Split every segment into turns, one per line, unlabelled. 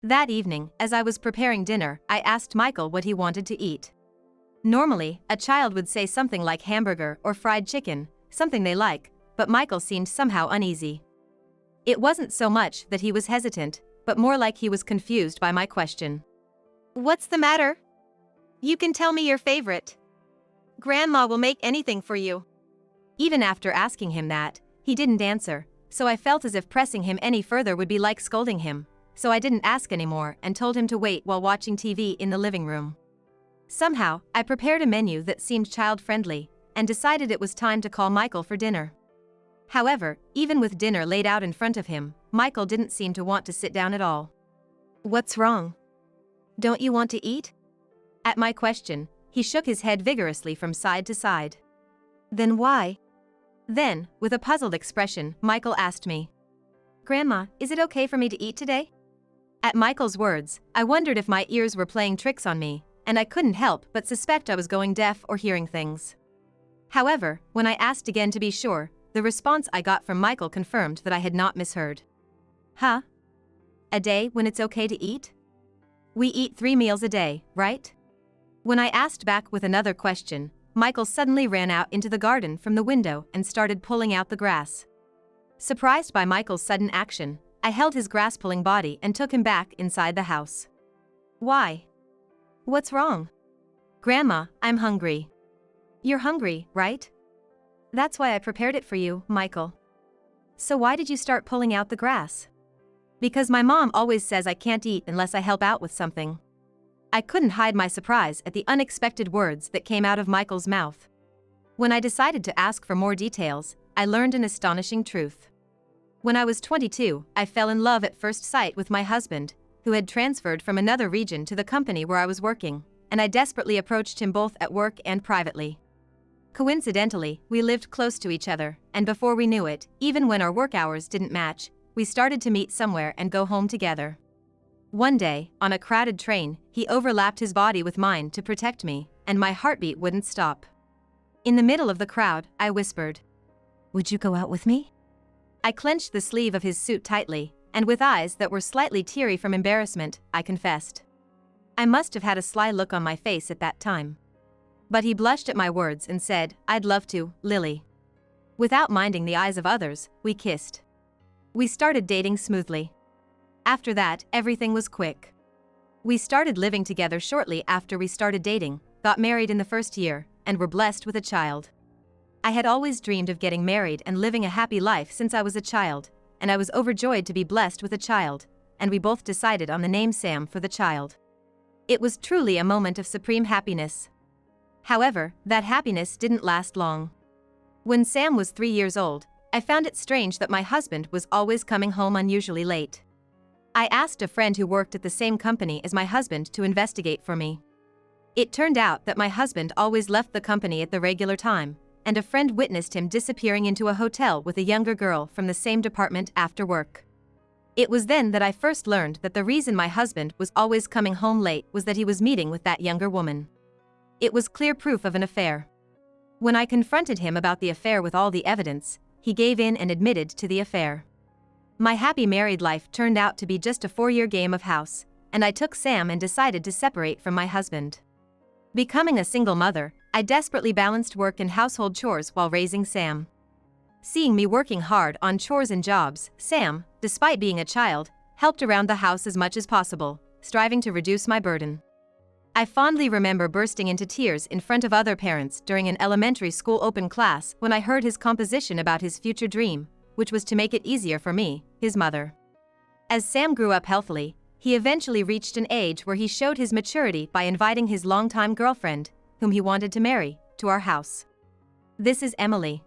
That evening, as I was preparing dinner, I asked Michael what he wanted to eat. Normally, a child would say something like hamburger or fried chicken, something they like, but Michael seemed somehow uneasy. It wasn't so much that he was hesitant, but more like he was confused by my question.
What's the matter? You can tell me your favorite. Grandma will make anything for you.
Even after asking him that, he didn't answer, so I felt as if pressing him any further would be like scolding him, so I didn't ask anymore and told him to wait while watching TV in the living room. Somehow, I prepared a menu that seemed child-friendly, and decided it was time to call Michael for dinner. However, even with dinner laid out in front of him, Michael didn't seem to want to sit down at all.
What's wrong? Don't you want to eat?
At my question, he shook his head vigorously from side to side.
Then why?
Then, with a puzzled expression, Michael asked me,
Grandma, is it okay for me to eat today?
At Michael's words, I wondered if my ears were playing tricks on me, and I couldn't help but suspect I was going deaf or hearing things. However, when I asked again to be sure, the response I got from Michael confirmed that I had not misheard.
Huh?
A day when it's okay to eat? We eat 3 meals a day, right? When I asked back with another question, Michael suddenly ran out into the garden from the window and started pulling out the grass. Surprised by Michael's sudden action, I held his grass-pulling body and took him back inside the house.
Why?
What's wrong?
Grandma, I'm hungry.
You're hungry, right?
That's why I prepared it for you, Michael.
So why did you start pulling out the grass? Because my mom always says I can't eat unless I help out with something. I couldn't hide my surprise at the unexpected words that came out of Michael's mouth. When I decided to ask for more details, I learned an astonishing truth. When I was 22, I fell in love at first sight with my husband, who had transferred from another region to the company where I was working, and I desperately approached him both at work and privately. Coincidentally, we lived close to each other, and before we knew it, even when our work hours didn't match, we started to meet somewhere and go home together. One day, on a crowded train, he overlapped his body with mine to protect me, and my heartbeat wouldn't stop. In the middle of the crowd, I whispered,
"Would you go out with me?"
I clenched the sleeve of his suit tightly, and with eyes that were slightly teary from embarrassment, I confessed. I must have had a sly look on my face at that time. But he blushed at my words and said, "I'd love to, Lily." Without minding the eyes of others, we kissed. We started dating smoothly. After that, everything was quick. We started living together shortly after we started dating, got married in the first year, and were blessed with a child. I had always dreamed of getting married and living a happy life since I was a child, and I was overjoyed to be blessed with a child, and we both decided on the name Sam for the child. It was truly a moment of supreme happiness. However, that happiness didn't last long. When Sam was 3 years old, I found it strange that my husband was always coming home unusually late. I asked a friend who worked at the same company as my husband to investigate for me. It turned out that my husband always left the company at the regular time, and a friend witnessed him disappearing into a hotel with a younger girl from the same department after work. It was then that I first learned that the reason my husband was always coming home late was that he was meeting with that younger woman. It was clear proof of an affair. When I confronted him about the affair with all the evidence, he gave in and admitted to the affair. My happy married life turned out to be just a 4-year game of house, and I took Sam and decided to separate from my husband. Becoming a single mother, I desperately balanced work and household chores while raising Sam. Seeing me working hard on chores and jobs, Sam, despite being a child, helped around the house as much as possible, striving to reduce my burden. I fondly remember bursting into tears in front of other parents during an elementary school open class when I heard his composition about his future dream, which was to make it easier for me, his mother. As Sam grew up healthily, he eventually reached an age where he showed his maturity by inviting his longtime girlfriend, whom he wanted to marry, to our house. This is Emily.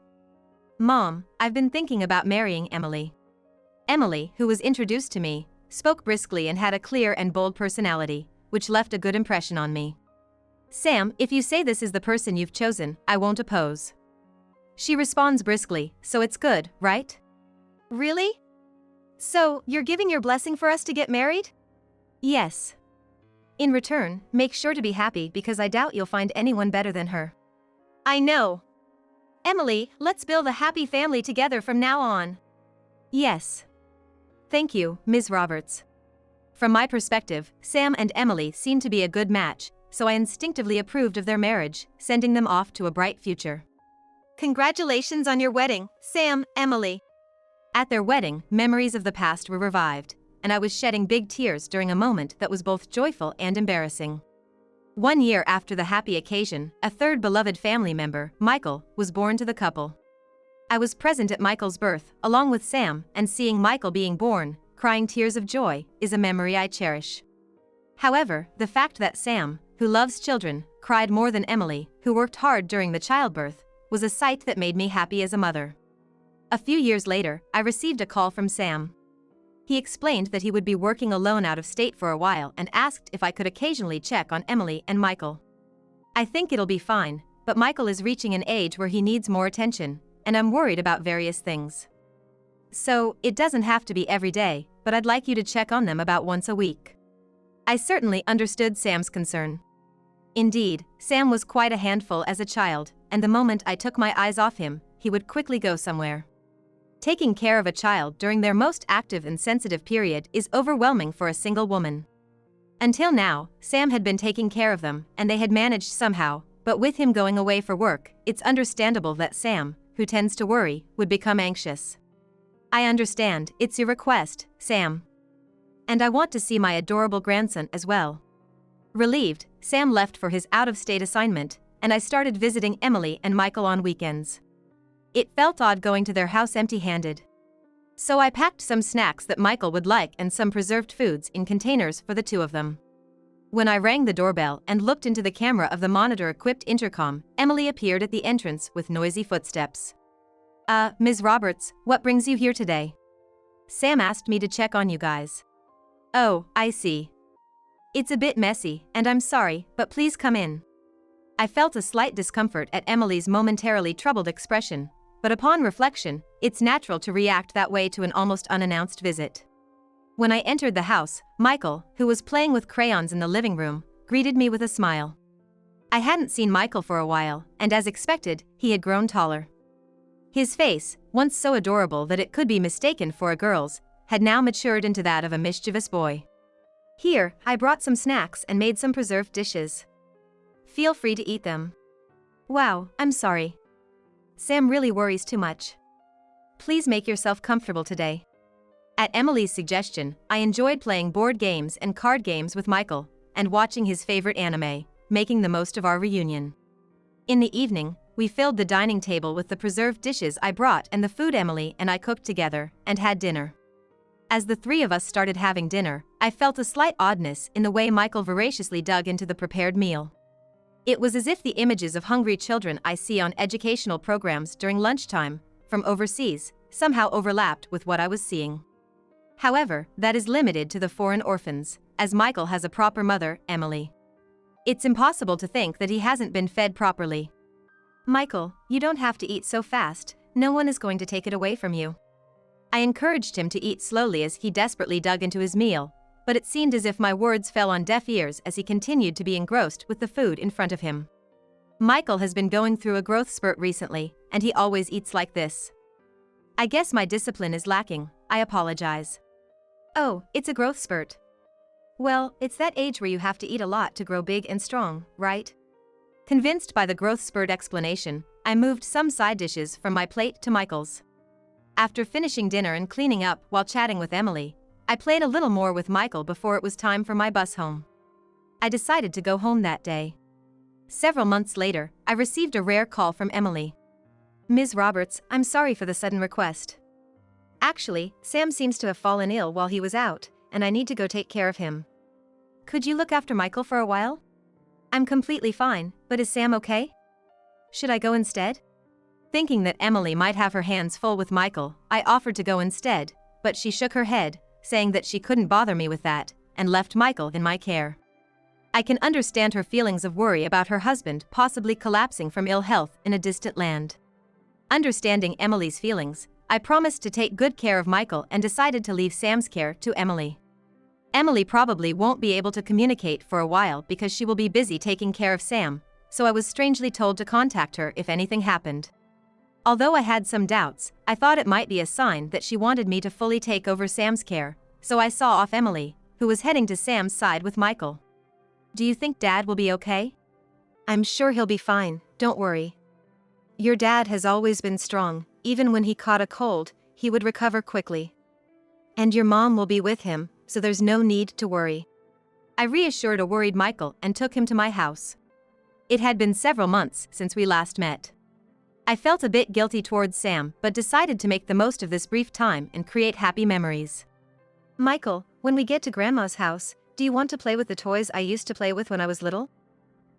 Mom, I've been thinking about marrying Emily. Emily, who was introduced to me, spoke briskly and had a clear and bold personality, which left a good impression on me. Sam, if you say this is the person you've chosen, I won't oppose. She responds briskly, so it's good, right?
Really? So, you're giving your blessing for us to get married?
Yes. In return, make sure to be happy because I doubt you'll find anyone better than her.
I know. Emily, let's build a happy family together from now on.
Yes. Thank you, Ms. Roberts. From my perspective, Sam and Emily seemed to be a good match, so I instinctively approved of their marriage, sending them off to a bright future.
Congratulations on your wedding, Sam, Emily.
At their wedding, memories of the past were revived, and I was shedding big tears during a moment that was both joyful and embarrassing. 1 year after the happy occasion, a third beloved family member, Michael, was born to the couple. I was present at Michael's birth, along with Sam, and seeing Michael being born, crying tears of joy, is a memory I cherish. However, the fact that Sam, who loves children, cried more than Emily, who worked hard during the childbirth, was a sight that made me happy as a mother. A few years later, I received a call from Sam. He explained that he would be working alone out of state for a while and asked if I could occasionally check on Emily and Michael. I think it'll be fine, but Michael is reaching an age where he needs more attention, and I'm worried about various things. So, it doesn't have to be every day, but I'd like you to check on them about once a week. I certainly understood Sam's concern. Indeed, Sam was quite a handful as a child, and the moment I took my eyes off him, he would quickly go somewhere. Taking care of a child during their most active and sensitive period is overwhelming for a single woman. Until now, Sam had been taking care of them, and they had managed somehow, but with him going away for work, it's understandable that Sam, who tends to worry, would become anxious. I understand, it's your request, Sam. And I want to see my adorable grandson as well. Relieved, Sam left for his out-of-state assignment, and I started visiting Emily and Michael on weekends. It felt odd going to their house empty-handed. So I packed some snacks that Michael would like and some preserved foods in containers for the two of them. When I rang the doorbell and looked into the camera of the monitor-equipped intercom, Emily appeared at the entrance with noisy footsteps. Ms. Roberts, what brings you here today? Sam asked me to check on you guys. Oh, I see. It's a bit messy, and I'm sorry, but please come in. I felt a slight discomfort at Emily's momentarily troubled expression, but upon reflection, it's natural to react that way to an almost unannounced visit. When I entered the house, Michael, who was playing with crayons in the living room, greeted me with a smile. I hadn't seen Michael for a while, and as expected, he had grown taller. His face, once so adorable that it could be mistaken for a girl's, had now matured into that of a mischievous boy. Here, I brought some snacks and made some preserved dishes. Feel free to eat them. Wow, I'm sorry. Sam really worries too much. Please make yourself comfortable today. At Emily's suggestion, I enjoyed playing board games and card games with Michael, and watching his favorite anime, making the most of our reunion. In the evening, we filled the dining table with the preserved dishes I brought and the food Emily and I cooked together, and had dinner. As the three of us started having dinner, I felt a slight oddness in the way Michael voraciously dug into the prepared meal. It was as if the images of hungry children I see on educational programs during lunchtime, from overseas, somehow overlapped with what I was seeing. However, that is limited to the foreign orphans, as Michael has a proper mother, Emily. It's impossible to think that he hasn't been fed properly. Michael, you don't have to eat so fast, no one is going to take it away from you. I encouraged him to eat slowly as he desperately dug into his meal, but it seemed as if my words fell on deaf ears as he continued to be engrossed with the food in front of him. Michael has been going through a growth spurt recently, and he always eats like this. I guess my discipline is lacking, I apologize. Oh, it's a growth spurt. Well, it's that age where you have to eat a lot to grow big and strong, right? Convinced by the growth spurt explanation, I moved some side dishes from my plate to Michael's. After finishing dinner and cleaning up while chatting with Emily, I played a little more with Michael before it was time for my bus home. I decided to go home that day. Several months later, I received a rare call from Emily. Ms. Roberts, I'm sorry for the sudden request. Actually, Sam seems to have fallen ill while he was out, and I need to go take care of him. Could you look after Michael for a while? I'm completely fine, but is Sam okay? Should I go instead? Thinking that Emily might have her hands full with Michael, I offered to go instead, but she shook her head, saying that she couldn't bother me with that, and left Michael in my care. I can understand her feelings of worry about her husband possibly collapsing from ill health in a distant land. Understanding Emily's feelings, I promised to take good care of Michael and decided to leave Sam's care to Emily. Emily probably won't be able to communicate for a while because she will be busy taking care of Sam, so I was strangely told to contact her if anything happened. Although I had some doubts, I thought it might be a sign that she wanted me to fully take over Sam's care, so I saw off Emily, who was heading to Sam's side with Michael. "Do you think Dad will be okay?"
"I'm sure he'll be fine, don't worry. Your dad has always been strong, even when he caught a cold, he would recover quickly. And your mom will be with him, so there's no need to worry."
I reassured a worried Michael and took him to my house. It had been several months since we last met. I felt a bit guilty towards Sam, but decided to make the most of this brief time and create happy memories.
"Michael, when we get to Grandma's house, do you want to play with the toys I used to play with when I was little?"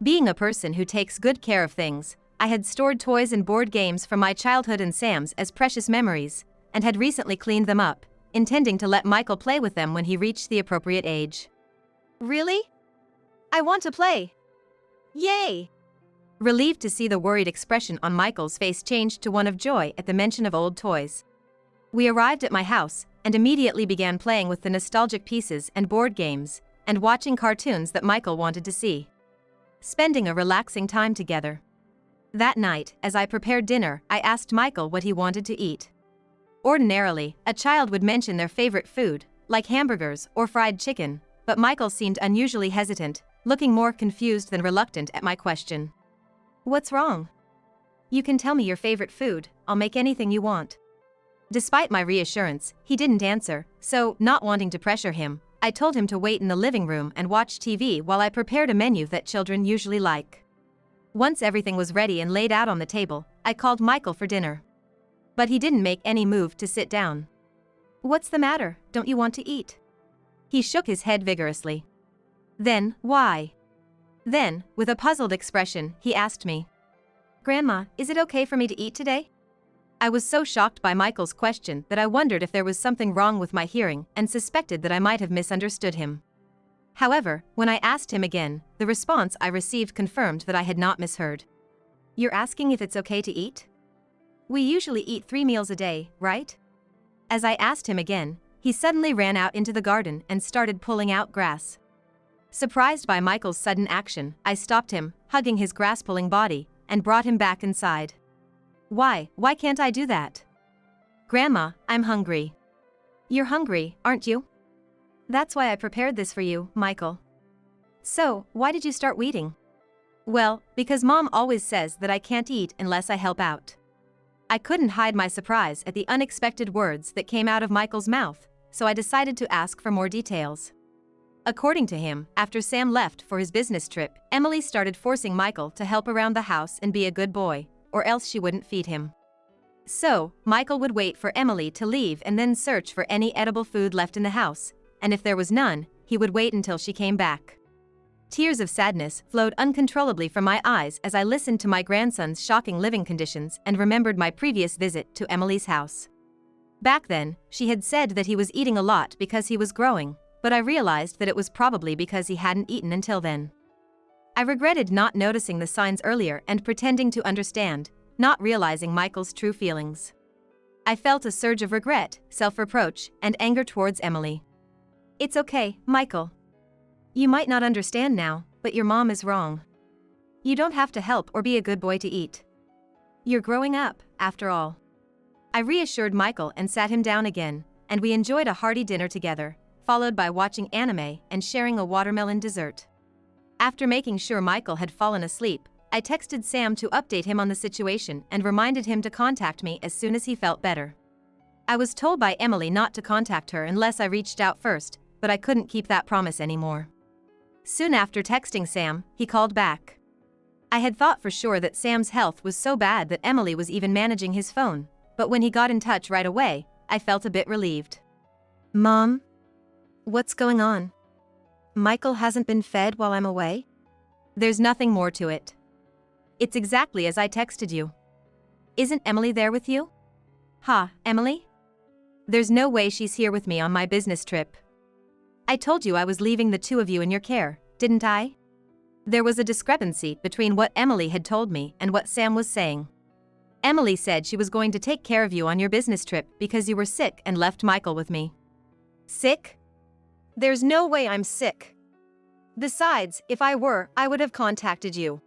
Being a person who takes good care of things, I had stored toys and board games from my childhood and Sam's as precious memories, and had recently cleaned them up, intending to let Michael play with them when he reached the appropriate age.
"Really? I want to play. Yay!"
Relieved to see the worried expression on Michael's face changed to one of joy at the mention of old toys. We arrived at my house, and immediately began playing with the nostalgic pieces and board games, and watching cartoons that Michael wanted to see. Spending a relaxing time together. That night, as I prepared dinner, I asked Michael what he wanted to eat. Ordinarily, a child would mention their favorite food, like hamburgers or fried chicken, but Michael seemed unusually hesitant, looking more confused than reluctant at my question.
"What's wrong?"
"You can tell me your favorite food, I'll make anything you want." Despite my reassurance, he didn't answer, so, not wanting to pressure him, I told him to wait in the living room and watch TV while I prepared a menu that children usually like. Once everything was ready and laid out on the table, I called Michael for dinner. But he didn't make any move to sit down.
"What's the matter, don't you want to eat?"
He shook his head vigorously. "Then, why?" Then, with a puzzled expression, he asked me,
"Grandma, is it okay for me to eat today?"
I was so shocked by Michael's question that I wondered if there was something wrong with my hearing and suspected that I might have misunderstood him. However, when I asked him again, the response I received confirmed that I had not misheard.
"You're asking if it's okay to eat? We usually eat 3 meals a day, right?"
As I asked him again, he suddenly ran out into the garden and started pulling out grass. Surprised by Michael's sudden action, I stopped him, hugging his grass-pulling body, and brought him back inside. Why can't I do that?" "Grandma, I'm hungry."
"You're hungry, aren't you? That's why I prepared this for you, Michael." "So, why did you start weeding?"
"Well, because Mom always says that I can't eat unless I help out." I couldn't hide my surprise at the unexpected words that came out of Michael's mouth, so I decided to ask for more details. According to him, after Sam left for his business trip, Emily started forcing Michael to help around the house and be a good boy, or else she wouldn't feed him. So, Michael would wait for Emily to leave and then search for any edible food left in the house, and if there was none, he would wait until she came back. Tears of sadness flowed uncontrollably from my eyes as I listened to my grandson's shocking living conditions and remembered my previous visit to Emily's house. Back then, she had said that he was eating a lot because he was growing, but I realized that it was probably because he hadn't eaten until then. I regretted not noticing the signs earlier and pretending to understand, not realizing Michael's true feelings. I felt a surge of regret, self-reproach, and anger towards Emily.
"It's okay, Michael. You might not understand now, but your mom is wrong. You don't have to help or be a good boy to eat. You're growing up, after all."
I reassured Michael and sat him down again, and we enjoyed a hearty dinner together, followed by watching anime and sharing a watermelon dessert. After making sure Michael had fallen asleep, I texted Sam to update him on the situation and reminded him to contact me as soon as he felt better. I was told by Emily not to contact her unless I reached out first, but I couldn't keep that promise anymore. Soon after texting Sam, he called back. I had thought for sure that Sam's health was so bad that Emily was even managing his phone, but when he got in touch right away, I felt a bit relieved.
"Mom? What's going on? Michael hasn't been fed while I'm away?"
"There's nothing more to it. It's exactly as I texted you."
"Isn't Emily there with you?"
"Ha, Emily? There's no way she's here with me on my business trip. I told you I was leaving the two of you in your care, didn't I?" There was a discrepancy between what Emily had told me and what Sam was saying. Emily said she was going to take care of you on your business trip because you were sick and left Michael with me.
"Sick? There's no way I'm sick. Besides, if I were, I would have contacted you."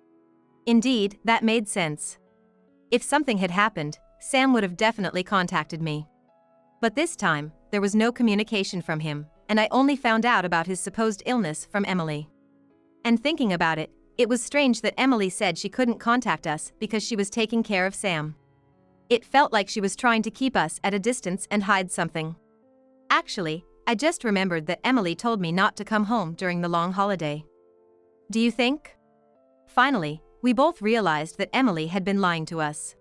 Indeed, that made sense. If something had happened, Sam would have definitely contacted me. But this time, there was no communication from him, and I only found out about his supposed illness from Emily. And thinking about it, it was strange that Emily said she couldn't contact us because she was taking care of Sam. It felt like she was trying to keep us at a distance and hide something. Actually, I just remembered that Emily told me not to come home during the long holiday. Do you think? Finally, we both realized that Emily had been lying to us.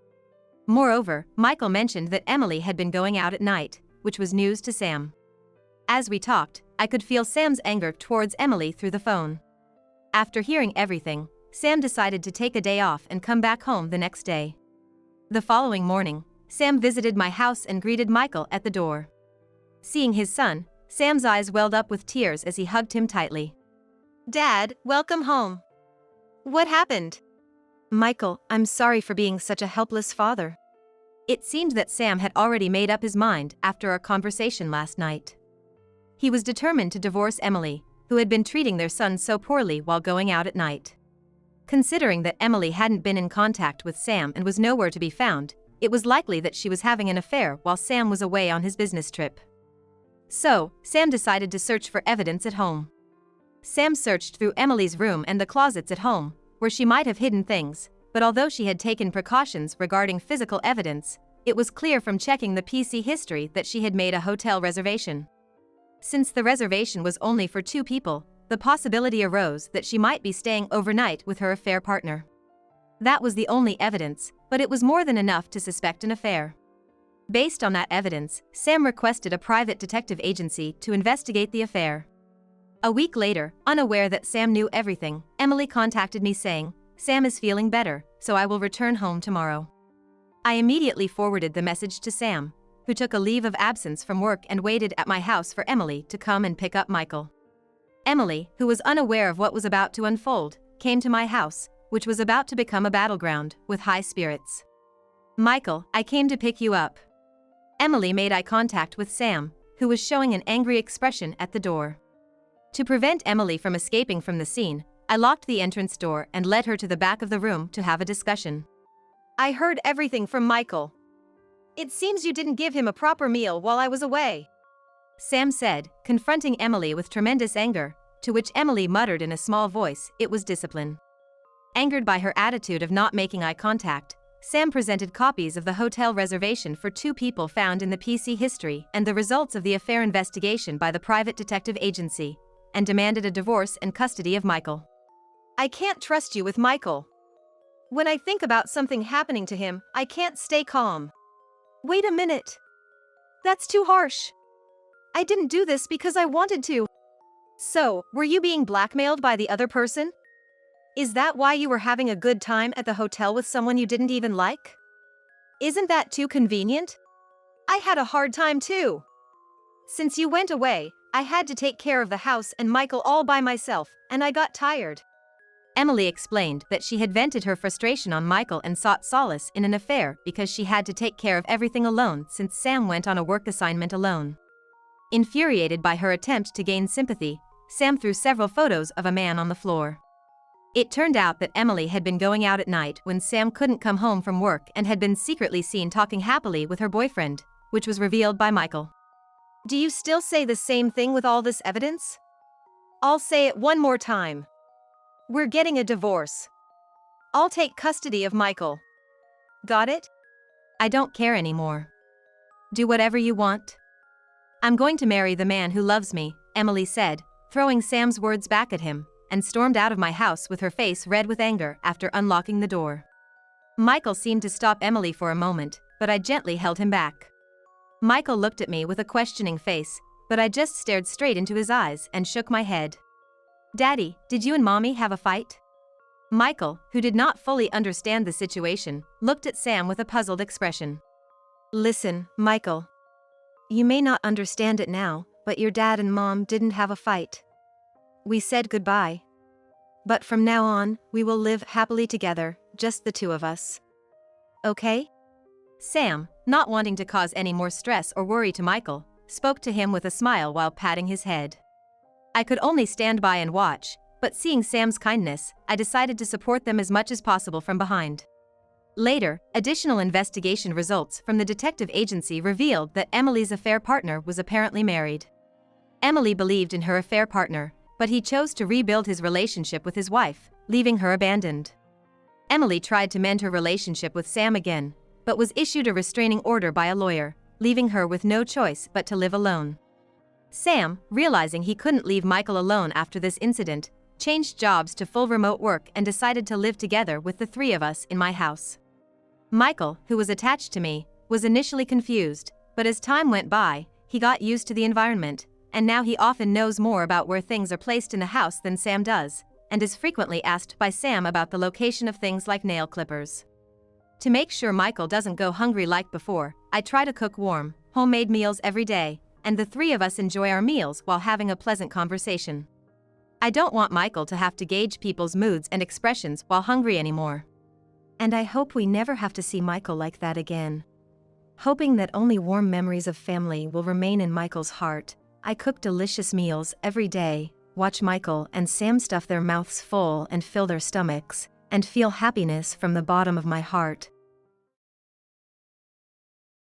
Moreover, Michael mentioned that Emily had been going out at night, which was news to Sam. As we talked, I could feel Sam's anger towards Emily through the phone. After hearing everything, Sam decided to take a day off and come back home the next day. The following morning, Sam visited my house and greeted Michael at the door. Seeing his son, Sam's eyes welled up with tears as he hugged him tightly.
Dad, welcome home. What happened? Michael, I'm sorry for being such a helpless father.
It seemed that Sam had already made up his mind after our conversation last night. He was determined to divorce Emily, who had been treating their son so poorly while going out at night. Considering that Emily hadn't been in contact with Sam and was nowhere to be found, it was likely that she was having an affair while Sam was away on his business trip. So, Sam decided to search for evidence at home. Sam searched through Emily's room and the closets at home, where she might have hidden things, but although she had taken precautions regarding physical evidence, it was clear from checking the PC history that she had made a hotel reservation. Since the reservation was only for 2 people, the possibility arose that she might be staying overnight with her affair partner. That was the only evidence, but it was more than enough to suspect an affair. Based on that evidence, Sam requested a private detective agency to investigate the affair. A week later, unaware that Sam knew everything, Emily contacted me saying, "Sam is feeling better, so I will return home tomorrow." I immediately forwarded the message to Sam, who took a leave of absence from work and waited at my house for Emily to come and pick up Michael. Emily, who was unaware of what was about to unfold, came to my house, which was about to become a battleground, with high spirits. "Michael, I came to pick you up." Emily made eye contact with Sam, who was showing an angry expression at the door. To prevent Emily from escaping from the scene, I locked the entrance door and led her to the back of the room to have a discussion.
I heard everything from Michael. It seems you didn't give him a proper meal while I was away.
Sam said, confronting Emily with tremendous anger, to which Emily muttered in a small voice, "It was discipline." Angered by her attitude of not making eye contact, Sam presented copies of the hotel reservation for 2 people found in the PC history and the results of the affair investigation by the private detective agency, and demanded a divorce and custody of Michael.
I can't trust you with Michael. When I think about something happening to him, I can't stay calm. Wait a minute. That's too harsh. I didn't do this because I wanted to. So, were you being blackmailed by the other person? Is that why you were having a good time at the hotel with someone you didn't even like? Isn't that too convenient? I had a hard time too. Since you went away, I had to take care of the house and Michael all by myself, and I got tired.
Emily explained that she had vented her frustration on Michael and sought solace in an affair because she had to take care of everything alone since Sam went on a work assignment alone. Infuriated by her attempt to gain sympathy, Sam threw several photos of a man on the floor. It turned out that Emily had been going out at night when Sam couldn't come home from work and had been secretly seen talking happily with her boyfriend, which was revealed by Michael.
Do you still say the same thing with all this evidence? I'll say it one more time. We're getting a divorce. I'll take custody of Michael. Got it?
I don't care anymore. Do whatever you want. I'm going to marry the man who loves me, Emily said, throwing Sam's words back at him, and stormed out of my house with her face red with anger after unlocking the door. Michael seemed to stop Emily for a moment, but I gently held him back. Michael looked at me with a questioning face, but I just stared straight into his eyes and shook my head. Daddy, did you and Mommy have a fight? Michael, who did not fully understand the situation, looked at Sam with a puzzled expression.
Listen, Michael. You may not understand it now, but your dad and Mom didn't have a fight. We said goodbye. But from now on, we will live happily together, just the 2 of us. Okay?
Sam, not wanting to cause any more stress or worry to Michael, spoke to him with a smile while patting his head. I could only stand by and watch, but seeing Sam's kindness, I decided to support them as much as possible from behind. Later, additional investigation results from the detective agency revealed that Emily's affair partner was apparently married. Emily believed in her affair partner, but he chose to rebuild his relationship with his wife, leaving her abandoned. Emily tried to mend her relationship with Sam again, but was issued a restraining order by a lawyer, leaving her with no choice but to live alone. Sam, realizing he couldn't leave Michael alone after this incident, changed jobs to full remote work and decided to live together with the three of us in my house. Michael, who was attached to me, was initially confused, but as time went by, he got used to the environment, and now he often knows more about where things are placed in the house than Sam does, and is frequently asked by Sam about the location of things like nail clippers. To make sure Michael doesn't go hungry like before, I try to cook warm, homemade meals every day, and the three of us enjoy our meals while having a pleasant conversation. I don't want Michael to have to gauge people's moods and expressions while hungry anymore.
And I hope we never have to see Michael like that again. Hoping that only warm memories of family will remain in Michael's heart, I cook delicious meals every day, watch Michael and Sam stuff their mouths full and fill their stomachs, and feel happiness from the bottom of my heart.